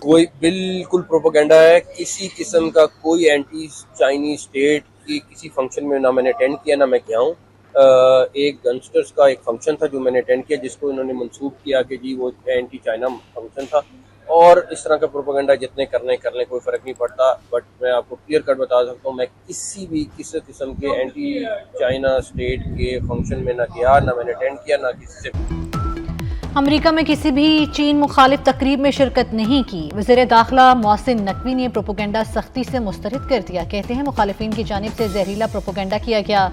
کوئی بالکل پروپیگنڈا ہے. کسی قسم کا کوئی اینٹی چائنی اسٹیٹ کی کسی فنکشن میں نہ میں نے اٹینڈ کیا نہ میں گیا ہوں. ایک گنگسٹرز کا ایک فنکشن تھا جو میں نے اٹینڈ کیا جس کو انہوں نے منسوخ کیا کہ جی وہ اینٹی چائنا فنکشن تھا. اور اس طرح کا پروپیگنڈا جتنے کرنے کوئی فرق نہیں پڑتا. بٹ میں آپ کو کلیئر کٹ بتا سکتا ہوں میں کسی قسم کے اینٹی چائنا اسٹیٹ کے فنکشن میں نہ گیا نہ میں نے اٹینڈ کیا نہ کسی سے. امریکہ میں کسی بھی چین مخالف تقریب میں شرکت نہیں کی. وزیر داخلہ محسن نقوی نے پروپیگنڈا سختی سے مسترد کر دیا. کہتے ہیں مخالفین کی جانب سے زہریلا پروپیگنڈا کیا گیا.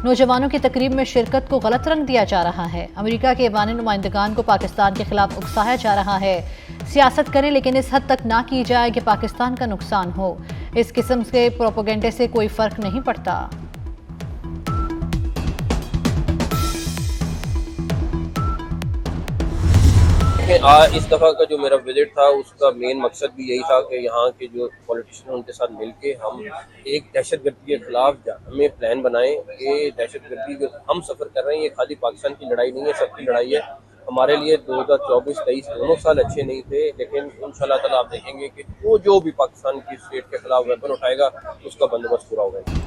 نوجوانوں کی تقریب میں شرکت کو غلط رنگ دیا جا رہا ہے. امریکہ کے ایوان نمائندگان کو پاکستان کے خلاف اکسایا جا رہا ہے. سیاست کریں لیکن اس حد تک نہ کی جائے کہ پاکستان کا نقصان ہو. اس قسم کے پروپیگنڈے سے کوئی فرق نہیں پڑتا. اس دفعہ کا جو میرا وزٹ تھا اس کا مین مقصد بھی یہی تھا کہ یہاں کے جو پولیٹیشین ان کے ساتھ مل کے ہم ایک دہشت گردی کے خلاف ہمیں پلان بنائیں کہ دہشت گردی جو ہم سفر کر رہے ہیں یہ خالی پاکستان کی لڑائی نہیں ہے، سب کی لڑائی ہے. ہمارے لیے 2024-23 دونوں سال اچھے نہیں تھے، لیکن انشاءاللہ تعالیٰ آپ دیکھیں گے کہ جو بھی پاکستان کی اسٹیٹ کے خلاف ویپن اٹھائے گا اس کا بندوبست پورا ہوگا.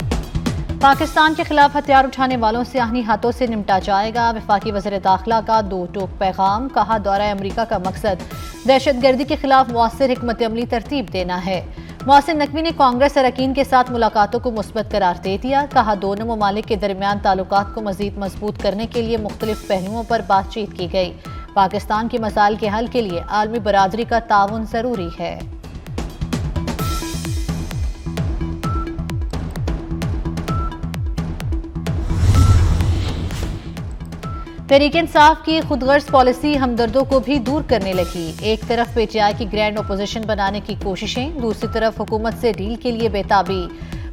پاکستان کے خلاف ہتھیار اٹھانے والوں سے آہنی ہاتھوں سے نمٹا جائے گا. وفاقی وزیر داخلہ کا دو ٹوک پیغام. کہا دورہ امریکہ کا مقصد دہشت گردی کے خلاف مؤثر حکمت عملی ترتیب دینا ہے. محسن نقوی نے کانگریس اراکین کے ساتھ ملاقاتوں کو مثبت قرار دے دیا. کہا دونوں ممالک کے درمیان تعلقات کو مزید مضبوط کرنے کے لیے مختلف پہلوؤں پر بات چیت کی گئی. پاکستان کے مسائل کے حل کے لیے عالمی برادری کا تعاون ضروری ہے. تحریک انصاف کی خود غرض پالیسی ہمدردوں کو بھی دور کرنے لگی. ایک طرف پی ٹی آئی کی گرینڈ اپوزیشن بنانے کی کوششیں، دوسری طرف حکومت سے ڈیل کے لیے بےتابی.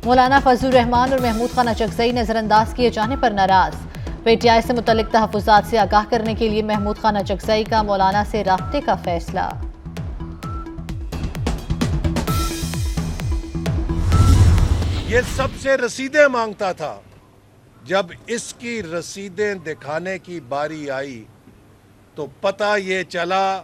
مولانا فضل الرحمان اور محمود خان اچکزئی نظر انداز کیے جانے پر ناراض. پی ٹی آئی سے متعلق تحفظات سے آگاہ کرنے کے لیے محمود خان اچکزئی کا مولانا سے رابطے کا فیصلہ. یہ سب سے رسیدیں مانگتا تھا. جب اس کی رسیدیں دکھانے کی باری آئی تو پتہ یہ چلا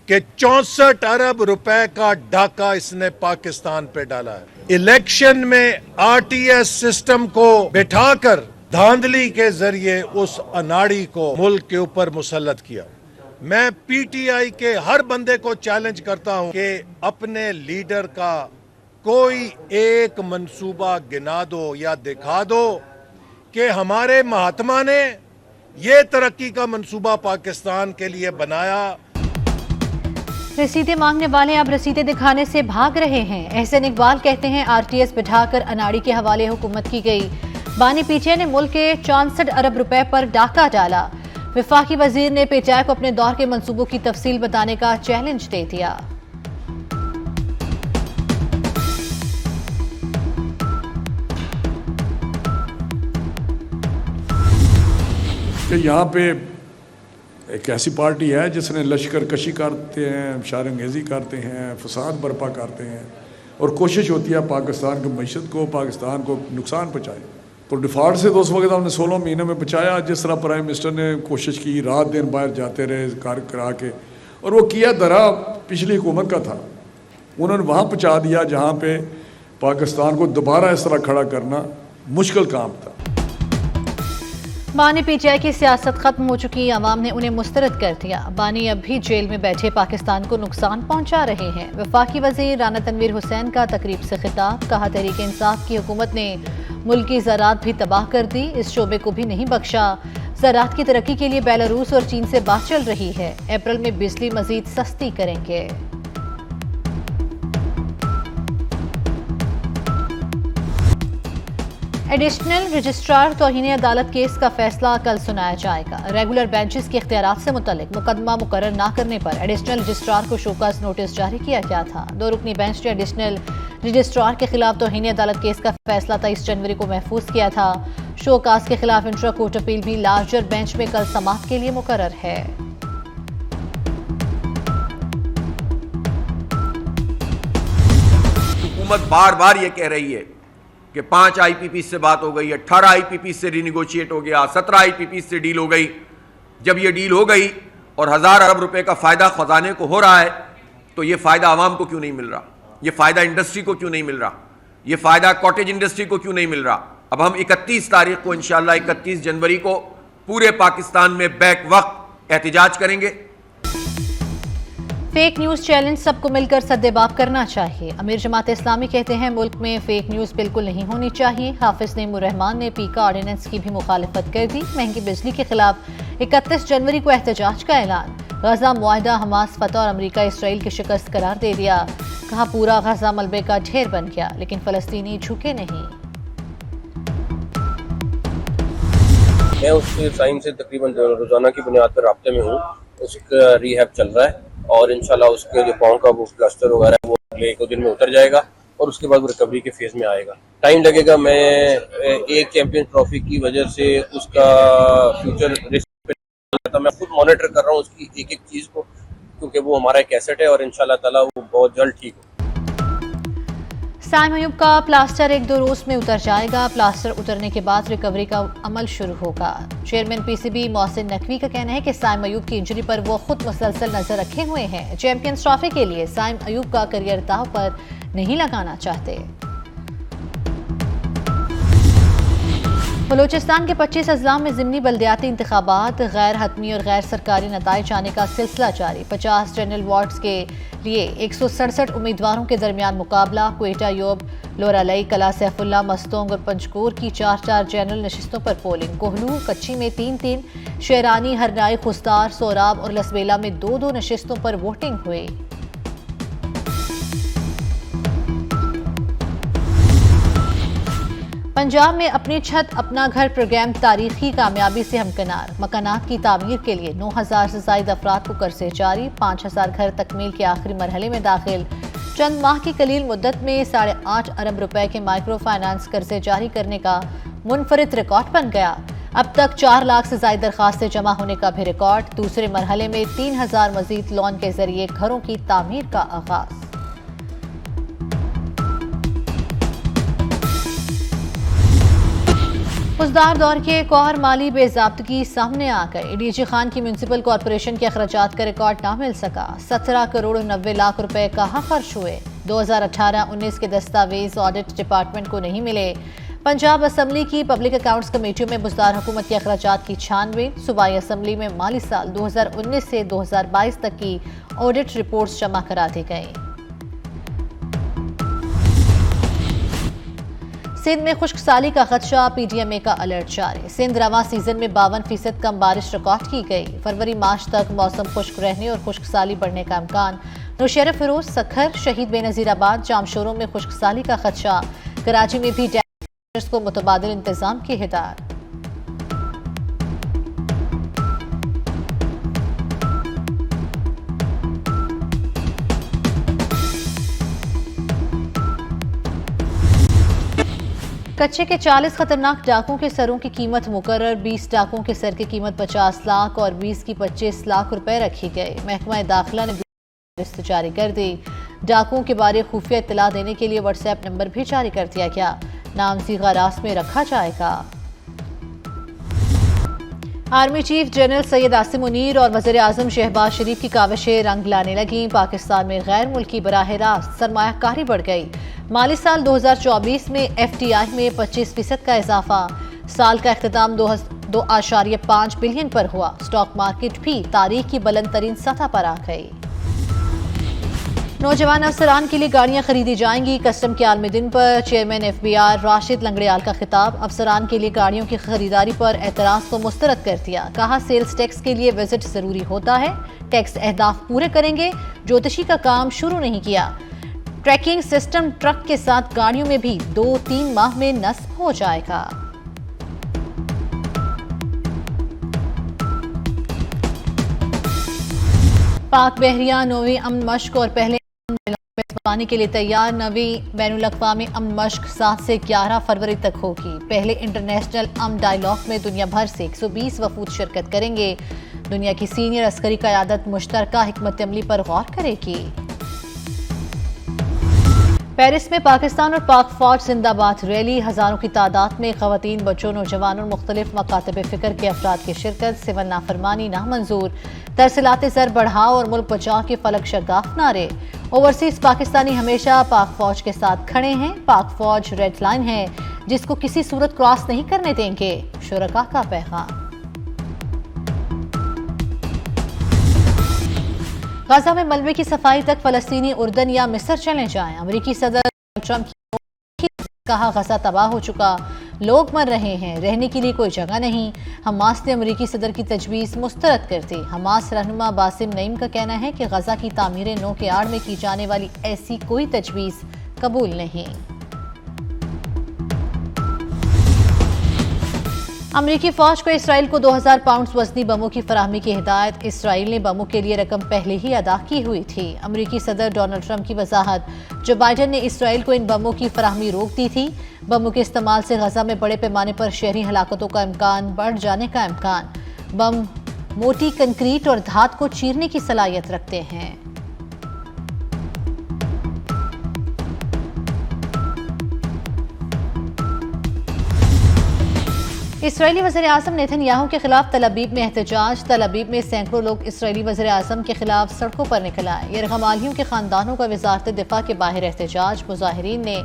کہ 64 ارب روپے کا ڈاکہ اس نے پاکستان پہ ڈالا ہے. الیکشن میں آر ٹی ایس سسٹم کو بٹھا کر دھاندلی کے ذریعے اس اناڑی کو ملک کے اوپر مسلط کیا. میں پی ٹی آئی کے ہر بندے کو چیلنج کرتا ہوں کہ اپنے لیڈر کا کوئی ایک منصوبہ گنا دو یا دکھا دو کہ ہمارے مہاتما نے یہ ترقی کا منصوبہ پاکستان کے لیے بنایا. رسیدیں مانگنے والے اب رسیدیں دکھانے سے بھاگ رہے ہیں. احسن اقبال کہتے ہیں آر ٹی ایس بٹھا کر اناڑی کے حوالے حکومت کی گئی. بانی پی ٹی آئی نے ملک کے 64 ارب روپے پر ڈاکہ ڈالا. وفاقی وزیر نے پی ٹی آئی کو اپنے دور کے منصوبوں کی تفصیل بتانے کا چیلنج دے دیا. کہ یہاں پہ ایک ایسی پارٹی ہے جس نے لشکر کشی کرتے ہیں، شارنگیزی کرتے ہیں، فساد برپا کرتے ہیں اور کوشش ہوتی ہے پاکستان کی معیشت کو، پاکستان کو نقصان پہنچائے. تو ڈیفالٹ سے تو اس وقت ہم نے 16 مہینے میں بچایا، جس طرح پرائم منسٹر نے کوشش کی، رات دن باہر جاتے رہے کار کرا کے، اور وہ کیا درا پچھلی حکومت کا تھا. انہوں نے وہاں پہنچا دیا جہاں پہ پاکستان کو دوبارہ اس طرح کھڑا کرنا مشکل کام تھا. بانی پی ٹی آئی کی سیاست ختم ہو چکی، عوام نے انہیں مسترد کر دیا. بانی اب بھی جیل میں بیٹھے پاکستان کو نقصان پہنچا رہے ہیں. وفاقی وزیر رانا تنویر حسین کا تقریب سے خطاب. کہا تحریک انصاف کی حکومت نے ملکی زراعت بھی تباہ کر دی، اس شعبے کو بھی نہیں بخشا. زراعت کی ترقی کے لیے بیلاروس اور چین سے بات چل رہی ہے. اپریل میں بجلی مزید سستی کریں گے. ایڈیشنل رجسٹرار توہین عدالت کیس کا فیصلہ کل سنایا جائے گا. ریگولر بینچز کے اختیارات سے متعلق مقدمہ مقرر نہ کرنے پر ایڈیشنل رجسٹرار کو شوکاز نوٹس جاری کیا گیا تھا. 2 رکنی بینچ نے ایڈیشنل رجسٹرار کے خلاف توہین عدالت کیس کا فیصلہ 23 جنوری کو محفوظ کیا تھا. شوکاز کے خلاف انٹرا کورٹ اپیل بھی لارجر بینچ میں کل سماعت کے لیے مقرر ہے. حکومت بار بار یہ کہہ رہی ہے کہ 5 آئی پی پی سے بات ہو گئی، 18 آئی پی پی سے رینیگوشیٹ ہو گیا، 17 آئی پی پی سے ڈیل ہو گئی. جب یہ ڈیل ہو گئی اور 1000 ارب روپے کا فائدہ خزانے کو ہو رہا ہے تو یہ فائدہ عوام کو کیوں نہیں مل رہا؟ یہ فائدہ انڈسٹری کو کیوں نہیں مل رہا؟ یہ فائدہ کاٹیج انڈسٹری کو کیوں نہیں مل رہا؟ اب ہم 31 تاریخ کو انشاءاللہ 31 جنوری کو پورے پاکستان میں بیک وقت احتجاج کریں گے. فیک نیوز چیلنج سب کو مل کر سدباب کرنا چاہیے. امیر جماعت اسلامی کہتے ہیں ملک میں فیک نیوز بالکل نہیں ہونی چاہیے. حافظ نعیم الرحمان نے پیکا آرڈیننس کی بھی مخالفت کر دی. مہنگی بجلی کے خلاف 31 جنوری کو احتجاج کا اعلان. غزہ معاہدہ حماس فتح اور امریکہ اسرائیل کی شکست قرار دے دیا. کہا پورا غزہ ملبے کا ڈھیر بن گیا لیکن فلسطینی جھکے نہیں. میں اس ٹائم سے تقریباً روزانہ کی بنیاد پر رابطے میں ہوں. اس کا ریہیب چل رہا ہے اور انشاءاللہ اس کے جو پاؤں کا وہ پلاسٹر وغیرہ ہے وہ اگلے 1 دن میں اتر جائے گا اور اس کے بعد وہ ریکوری کے فیز میں آئے گا. ٹائم لگے گا. میں ایک چیمپئن ٹرافی کی وجہ سے اس کا فیوچر رسک میں خود مانیٹر کر رہا ہوں اس کی ایک ایک چیز کو, کیونکہ وہ ہمارا ایک ایسٹ ہے اور انشاءاللہ تعالیٰ وہ بہت جلد ٹھیک ہو. سائم ایوب کا پلاسٹر 1-2 روز میں اتر جائے گا. پلاسٹر اترنے کے بعد ریکوری کا عمل شروع ہوگا. Chairman P C B Mohsin Naqvi کا کہنا ہے کہ سائم ایوب کی انجری پر وہ خود مسلسل نظر رکھے ہوئے ہیں. چیمپئنز ٹرافی کے لیے سائم ایوب کا کریئر داؤ پر نہیں لگانا چاہتے. بلوچستان کے 25 اضلاع میں ضمنی بلدیاتی انتخابات غیر حتمی اور غیر سرکاری نتائج آنے کا سلسلہ جاری. 50 جنرل وارڈز کے لیے 167 امیدواروں کے درمیان مقابلہ. کوئٹہ یوب لورالئی کلا سیف اللہ مستونگ اور پنجکور کی 4 جنرل نشستوں پر پولنگ. کوہلو کچی میں 3 شیرانی ہرنائی خستار سوراب اور لسبیلا میں 2 نشستوں پر ووٹنگ ہوئی. پنجاب میں اپنی چھت اپنا گھر پروگرام تاریخی کامیابی سے ہمکنار. مکانات کی تعمیر کے لیے 9000 سے زائد افراد کو قرضے جاری. 5000 گھر تکمیل کے آخری مرحلے میں داخل. چند ماہ کی قلیل مدت میں 8.5 ارب روپے کے مائکرو فائنانس قرضے جاری کرنے کا منفرد ریکارڈ بن گیا. اب تک 4 لاکھ سے زائد درخواستیں جمع ہونے کا بھی ریکارڈ. دوسرے مرحلے میں 3000 مزید لون کے ذریعے گھروں کی تعمیر کا آغاز. پسدار دور کے ایک اور مالی بے ضابطگی سامنے آ گئی. ڈی جی خان کی میونسپل کارپوریشن کے اخراجات کا ریکارڈ نہ مل سکا. 17 کروڑ 90 لاکھ روپے کہاں خرچ ہوئے. 2018-19 کے دستاویز آڈٹ ڈپارٹمنٹ کو نہیں ملے. پنجاب اسمبلی کی پبلک اکاؤنٹس کمیٹیوں میں بزدار حکومت کے اخراجات کی چھانبین. صوبائی اسمبلی میں مالی سال 2019 سے 2022 تک کی آڈٹ رپورٹس جمع کرا دی گئیں. سندھ میں خشک سالی کا خدشہ. پی ڈی ایم اے کا الرٹ جاری. سندھ رواں سیزن میں 52% کم بارش ریکارڈ کی گئی. فروری مارچ تک موسم خشک رہنے اور خشک سالی بڑھنے کا امکان. نوشہرہ فیروز سکھر شہید بے نظیر آباد جامشوروں میں خشک سالی کا خدشہ. کراچی میں بھی ڈیمرز کو متبادل انتظام کی ہدایت. کچے کے 40 خطرناک ڈاکوں کے سروں کی قیمت مقرر. 20 ڈاکوں کے سر کی قیمت 50 لاکھ اور 20 کی 25 لاکھ روپے رکھی گئی. محکمہ داخلہ نے فہرست جاری کر دی. ڈاکوں کے بارے خفیہ اطلاع دینے کے لیے واٹس ایپ نمبر بھی جاری کر دیا گیا. نام صیغہ راست میں رکھا جائے گا. Army chief general Syed Asim Munir اور وزیر اعظم شہباز شریف کی کاوشیں رنگ لانے لگیں. پاکستان میں غیر ملکی براہ راست سرمایہ کاری بڑھ گئی. مالی سال 2024 میں ایف ٹی آئی میں 25% کا اضافہ. سال کا اختتام 2.5 بلین پر ہوا. اسٹاک مارکیٹ بھی تاریخ کی بلند ترین سطح پر آ گئی. نوجوان افسران کے لیے گاڑیاں خریدی جائیں گی. کسٹم کے عالمی دن پر chairman F B R Rashid Langrial کا خطاب. افسران کے لیے گاڑیوں کی خریداری پر اعتراض کو مسترد کر دیا. کہا سیلز ٹیکس کے لیے وزٹ ضروری ہوتا ہے. ٹیکس اہداف پورے کریں گے. جوتشی کا کام شروع نہیں کیا. ٹریکنگ سسٹم ٹرک کے ساتھ گاڑیوں میں بھی 2-3 ماہ میں نصب ہو جائے گا. پاک بحریہ نویں امن مشق اور پہلے میزبانی کے لیے تیار. نویں بین الاقوامی امن مشق 7 سے 11 فروری تک ہوگی. پہلے انٹرنیشنل امن ڈائیلاگ میں دنیا بھر سے 120 وفود شرکت کریں گے. دنیا کی سینئر عسکری قیادت مشترکہ حکمت عملی پر غور کرے گی. پیرس میں پاکستان اور پاک فوج زندہ باد ریلی. ہزاروں کی تعداد میں خواتین بچوں نوجوانوں اور مختلف مکاتب فکر کے افراد کی شرکت. سول نافرمانی نامنظور. ترسیلات زر بڑھاؤ اور ملک بچاؤ کے فلک شگاف نعرے. اوورسیز پاکستانی ہمیشہ پاک فوج کے ساتھ کھڑے ہیں، پاک فوج ریڈ لائن ہے جس کو کسی صورت کراس نہیں کرنے دیں گے، شرکاء کا پیغام۔ غزہ میں ملبے کی صفائی تک فلسطینی اردن یا مصر چلے جائیں، امریکی صدر ٹرمپ کی کہا غزہ تباہ ہو چکا، لوگ مر رہے ہیں، رہنے کے لیے کوئی جگہ نہیں۔ حماس نے امریکی صدر کی تجویز مسترد کر دی۔ حماس رہنما باسم نعیم کا کہنا ہے کہ غزہ کی تعمیر نو کے آڑ میں کی جانے والی ایسی کوئی تجویز قبول نہیں۔ امریکی فوج کو اسرائیل کو 2000 پاؤنڈز وزنی بموں کی فراہمی کی ہدایت، اسرائیل نے بموں کے لیے رقم پہلے ہی ادا کی ہوئی تھی۔ امریکی صدر ڈونلڈ ٹرمپ کی وضاحت، جو بائیڈن نے اسرائیل کو ان بموں کی فراہمی روک دی تھی۔ بموں کے استعمال سے غزہ میں بڑے پیمانے پر شہری ہلاکتوں کا امکان بڑھ جانے کا امکان۔ بم موٹی کنکریٹ اور دھات کو چیرنے کی صلاحیت رکھتے ہیں۔ اسرائیلی وزیر اعظم نیتن یاہو کے خلاف تل ابیب میں احتجاج، تل ابیب میں سینکڑوں لوگ اسرائیلی وزیر اعظم کے خلاف سڑکوں پر نکل آئے۔ یرغمالیوں کے خاندانوں کا وزارت دفاع کے باہر احتجاج، مظاہرین نے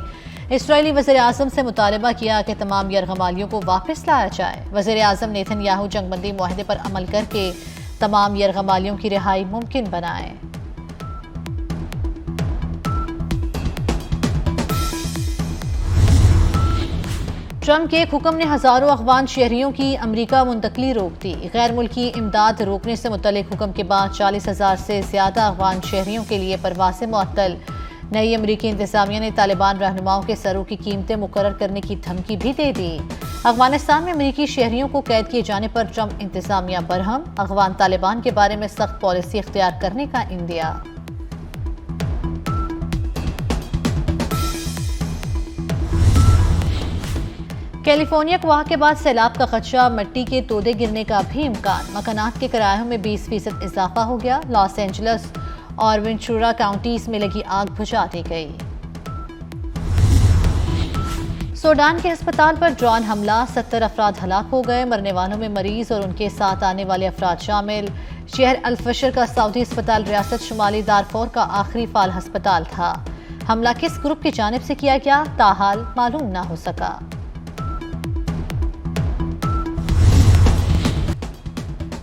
اسرائیلی وزیر اعظم سے مطالبہ کیا کہ تمام یرغمالیوں کو واپس لایا جائے۔ وزیر اعظم نیتن یاہو جنگ بندی معاہدے پر عمل کر کے تمام یرغمالیوں کی رہائی ممکن بنائے۔ ٹرمپ کے ایک حکم نے ہزاروں افغان شہریوں کی امریکہ منتقلی روک دی۔ غیر ملکی امداد روکنے سے متعلق حکم کے بعد 40,000 سے زیادہ افغان شہریوں کے لیے پروازیں معطل۔ نئی امریکی انتظامیہ نے طالبان رہنماؤں کے سروں کی قیمتیں مقرر کرنے کی دھمکی بھی دے دی۔ افغانستان میں امریکی شہریوں کو قید کیے جانے پر ٹرمپ انتظامیہ برہم، افغان طالبان کے بارے میں سخت پالیسی اختیار کرنے کا اندیا۔ کیلیفورنیا کو وہاں کے بعد سیلاب کا خدشہ، مٹی کے تودے گرنے کا بھی امکان، مکانات کے کرایوں میں 20% اضافہ ہو گیا۔ لاس اینجلس اور ونچورا کاؤنٹیز میں لگی آگ بجھا دی گئی۔ سوڈان کے ہسپتال پر ڈرون حملہ، 70 افراد ہلاک ہو گئے، مرنے والوں میں مریض اور ان کے ساتھ آنے والے افراد شامل۔ شہر الفشر کا سعودی ہسپتال ریاست شمالی دارفور کا آخری فعال ہسپتال تھا۔ حملہ کس گروپ کی جانب سے کیا گیا، تاحال معلوم نہ ہو سکا۔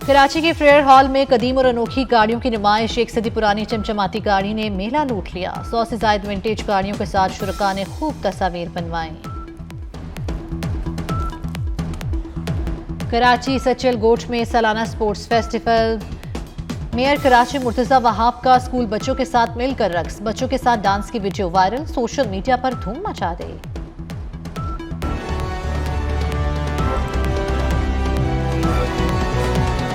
کراچی کے فریئر ہال میں قدیم اور انوکھی گاڑیوں کی نمائش، 1 صدی پرانی چمچماتی گاڑی نے میلہ لوٹ لیا۔ 100 سے زائد ونٹیج گاڑیوں کے ساتھ شرکاء نے خوب تصاویر بنوائیں۔ کراچی سچل گوٹھ میں سالانہ sports festival, mayor Karachi Murtaza Wahab کا اسکول بچوں کے ساتھ مل کر رقص، بچوں کے ساتھ ڈانس کی ویڈیو وائرل، سوشل میڈیا پر دھوم مچا دی۔